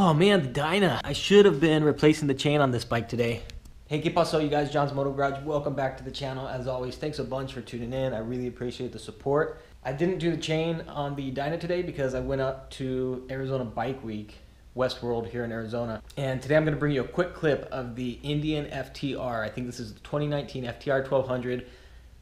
Oh man, the Dyna. I should have been replacing the chain on this bike today. Hey, ¿qué pasó, you guys? John's Moto Garage. Welcome back to the channel. As always, thanks a bunch for tuning in. I really appreciate the support. I didn't do the chain on the Dyna today because I went up to Arizona Bike Week, Westworld here in Arizona. And today I'm going to bring you a quick clip of the Indian FTR. I think this is the 2019 FTR1200.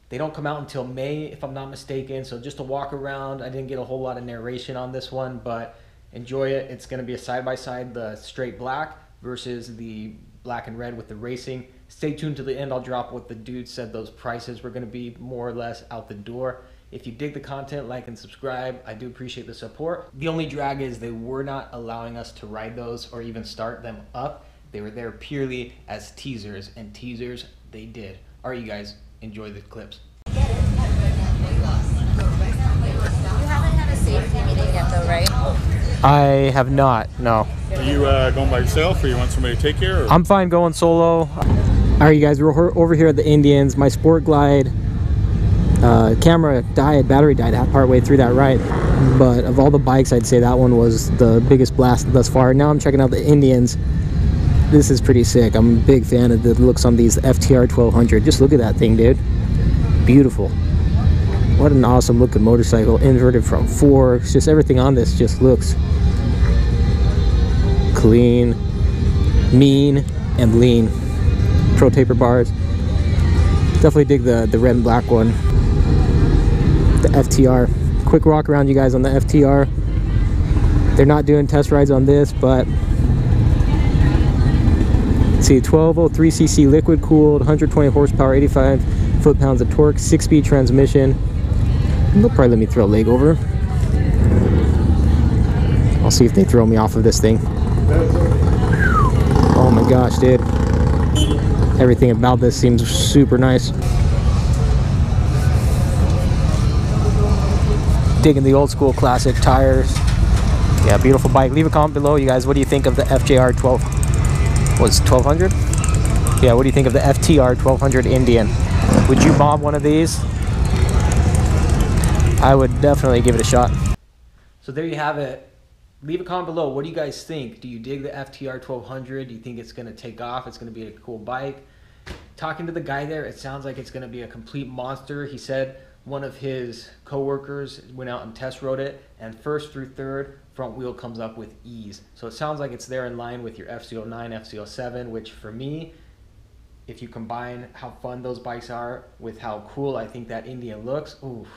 They don't come out until May, if I'm not mistaken. So just a walk around. I didn't get a whole lot of narration on this one, but enjoy it. It's going to be a side-by-side, the straight black versus the black and red with the racing. Stay tuned to the end. I'll drop what the dude said those prices were going to be more or less out the door. If you dig the content, like and subscribe. I do appreciate the support. The only drag is they were not allowing us to ride those or even start them up. They were there purely as teasers, and teasers they did. All right, you guys, enjoy the clips. You haven't had a safety meeting yet though, right? I have not, no. Are you going by yourself, or you want somebody to take you? Or? I'm fine going solo. All right, you guys, we're over here at the Indians. My Sport Glide camera died, battery died partway through that ride. But of all the bikes, I'd say that one was the biggest blast thus far. Now I'm checking out the Indians. This is pretty sick. I'm a big fan of the looks on these FTR1200. Just look at that thing, dude. Beautiful. What an awesome looking motorcycle. Inverted front forks. Just everything on this just looks clean, mean, and lean. Pro taper bars. Definitely dig the red and black one. The FTR. Quick walk around, you guys, on the FTR. They're not doing test rides on this, but see, 1203cc liquid cooled, 120 horsepower, 85 foot-pounds of torque, 6-speed transmission. They'll probably let me throw a leg over. I'll see if they throw me off of this thing. Oh my gosh, dude. Everything about this seems super nice. Digging the old school classic tires. Yeah, beautiful bike. Leave a comment below, you guys. What do you think of the FJR 12? Was 1200? Yeah, what do you think of the FTR 1200 Indian? Would you mob one of these? I would definitely give it a shot. So there you have it. Leave a comment below. What do you guys think? Do you dig the FTR 1200? Do you think it's going to take off? It's going to be a cool bike? Talking to the guy there, it sounds like it's going to be a complete monster. He said one of his co-workers went out and test rode it, and first through third, front wheel comes up with ease. So it sounds like it's there in line with your FC09, FC07, which for me, if you combine how fun those bikes are with how cool I think that Indian looks, ooh,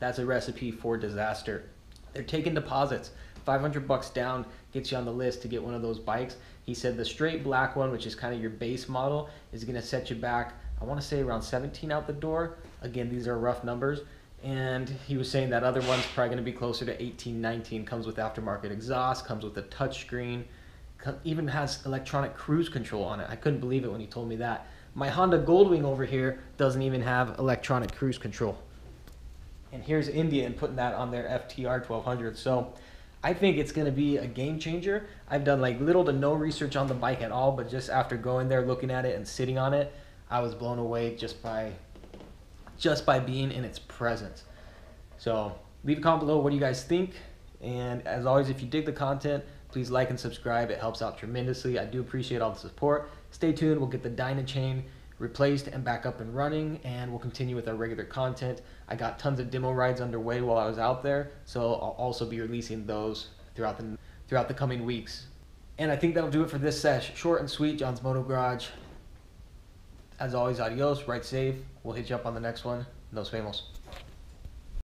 that's a recipe for disaster. They're taking deposits. 500 bucks down gets you on the list to get one of those bikes. He said the straight black one, which is kind of your base model, is going to set you back, I want to say around 17 out the door. Again, these are rough numbers. And he was saying that other one's probably going to be closer to 18, 19. Comes with aftermarket exhaust, comes with a touchscreen, even has electronic cruise control on it. I couldn't believe it when he told me that. My Honda Goldwing over here doesn't even have electronic cruise control. And here's Indian putting that on their FTR 1200. So I think it's going to be a game changer. I've done like little to no research on the bike at all, but just after going there, looking at it and sitting on it, I was blown away just by being in its presence. So leave a comment below. What do you guys think? And as always, if you dig the content, please like and subscribe. It helps out tremendously. I do appreciate all the support. Stay tuned. We'll get the Dyna chain replaced and back up and running, and we'll continue with our regular content. I got tons of demo rides underway while I was out there, so I'll also be releasing those throughout the coming weeks. And I think that'll do it for this sesh. Short and sweet, John's Moto Garage. As always, adios, ride safe. We'll hit you up on the next one. Nos vemos.